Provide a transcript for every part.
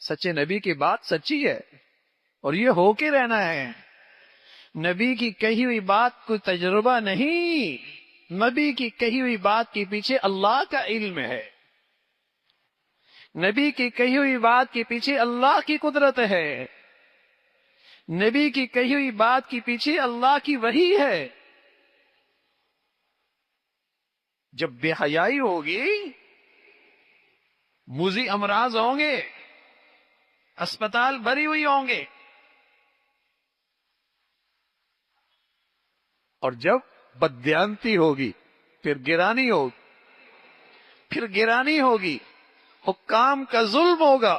سچے نبی کی بات سچی ہے اور یہ ہو کے رہنا ہے. نبی کی کہی ہوئی بات کوئی تجربہ نہیں، نبی کی کہی ہوئی بات کے پیچھے اللہ کا علم ہے، نبی کی کہی ہوئی بات کے پیچھے اللہ کی قدرت ہے، نبی کی کہی ہوئی بات کے پیچھے اللہ کی وحی ہے. جب بے حیائی ہوگی، موذی امراض ہوں گے، اسپتال بھری ہوئی ہوں گے، اور جب بددیانتی ہوگی، پھر گرانی ہوگی، حکام کا ظلم ہوگا،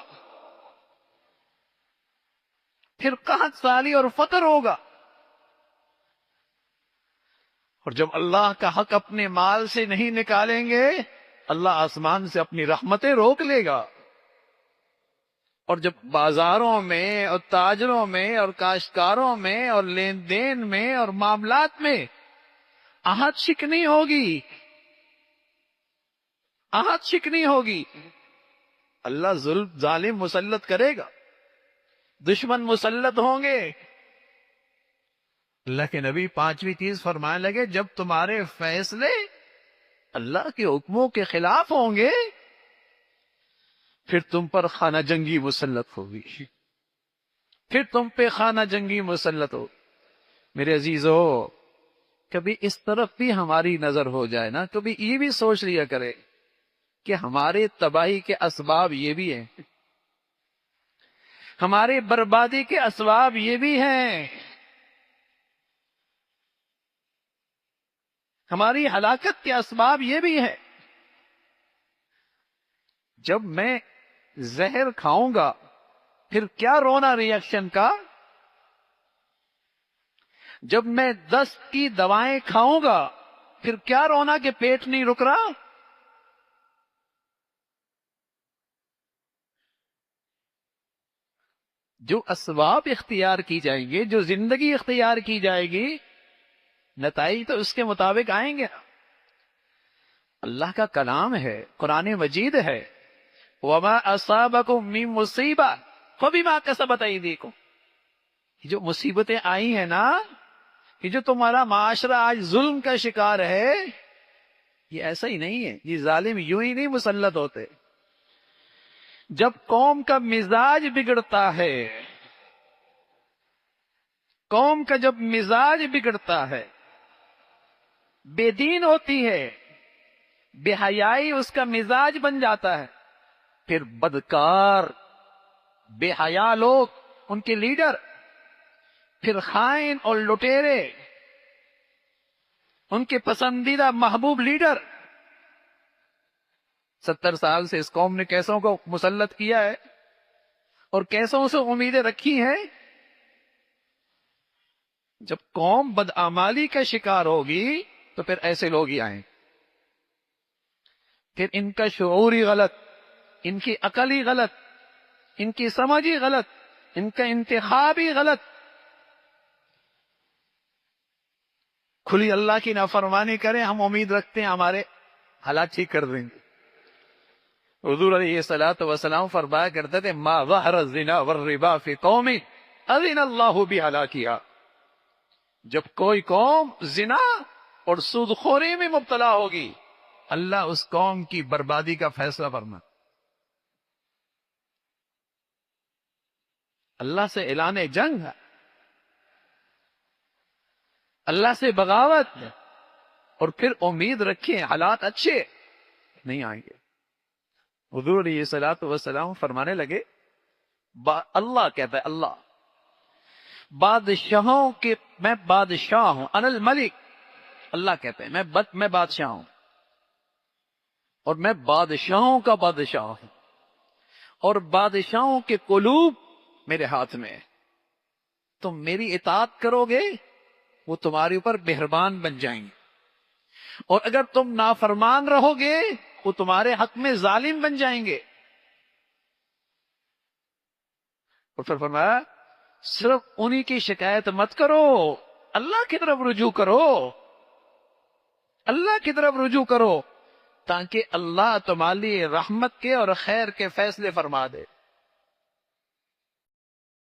پھر قحط سالی اور فقر ہوگا. اور جب اللہ کا حق اپنے مال سے نہیں نکالیں گے، اللہ آسمان سے اپنی رحمتیں روک لے گا. اور جب بازاروں میں اور تاجروں میں اور کاشتکاروں میں اور لین دین میں اور معاملات میں آہت شکنی ہوگی، اللہ ظالم مسلط کرے گا، دشمن مسلط ہوں گے. اللہ کے نبی 5ویں چیز فرمانے لگے، جب تمہارے فیصلے اللہ کے حکموں کے خلاف ہوں گے، پھر تم پر خانہ جنگی مسلط ہوگی، پھر تم پہ خانہ جنگی مسلط ہو. میرے عزیزو، کبھی اس طرف بھی ہماری نظر ہو جائے نا، کبھی یہ بھی سوچ لیا کرے کہ ہمارے تباہی کے اسباب یہ بھی ہیں، ہمارے بربادی کے اسباب یہ بھی ہیں، ہماری ہلاکت کے اسباب یہ بھی ہیں. جب میں زہر کھاؤں گا پھر کیا رونا ریئیکشن کا، جب میں دست کی دوائیں کھاؤں گا پھر کیا رونا کہ پیٹ نہیں رک رہا. جو اسباب اختیار کی جائیں گے، جو زندگی اختیار کی جائے گی، نتائج تو اس کے مطابق آئیں گے. اللہ کا کلام ہے، قرآن مجید ہے، وَمَا أَصَابَكُم مِّن مُّصِيبَةٍ فَبِمَا كَسَبَتْ أَيْدِيكُم. جو مصیبتیں آئی ہیں نا، یہ جو تمہارا معاشرہ آج ظلم کا شکار ہے، یہ ایسا ہی نہیں ہے، یہ ظالم یوں ہی نہیں مسلط ہوتے. جب قوم کا مزاج بگڑتا ہے، قوم کا جب مزاج بگڑتا ہے، بے دین ہوتی ہے، بے حیائی اس کا مزاج بن جاتا ہے، پھر بدکار بے حیا لوگ ان کے لیڈر، پھر خائن اور لٹیرے ان کے پسندیدہ محبوب لیڈر. 70 سال سے اس قوم نے کیسوں کو مسلط کیا ہے اور کیسوں سے امیدیں رکھی ہیں. جب قوم بدعمالی کا شکار ہوگی تو پھر ایسے لوگ ہی آئیں، پھر ان کا شعور ہی غلط، ان کی عقل ہی غلط، ان کی سمجھ ہی غلط، ان کا انتخاب ہی غلط. کھلی اللہ کی نافرمانی کریں، ہم امید رکھتے ہیں ہمارے حالات ٹھیک کر دیں گے. حضور علیہ الصلوۃ والسلام فرمایا کرتے تھے، ما ظہر الزنا والربا فی قوم اذن اللہ بہلاکہا. جب کوئی قوم زنا اور سود خوری میں مبتلا ہوگی، اللہ اس قوم کی بربادی کا فیصلہ فرما. اللہ سے اعلان جنگ ہے، اللہ سے بغاوت ہے، اور پھر امید رکھیں حالات اچھے نہیں آئیں گے. حضور علیہ الصلوۃ والسلام فرمانے لگے، اللہ کہتا ہے، اللہ بادشاہوں کے میں بادشاہ ہوں، انا الملک. اللہ کہتے ہیں میں بادشاہ ہوں، اور میں بادشاہوں کا بادشاہ ہوں، اور بادشاہوں کے قلوب میرے ہاتھ میں ہے. تم میری اطاعت کرو گے، وہ تمہارے اوپر مہربان بن جائیں گے، اور اگر تم نافرمان رہو گے، وہ تمہارے حق میں ظالم بن جائیں گے. اور پھر فرمایا، صرف انہی کی شکایت مت کرو، اللہ کی طرف رجوع کرو، اللہ کی طرف رجوع کرو، تاکہ اللہ تمہاری رحمت کے اور خیر کے فیصلے فرما دے.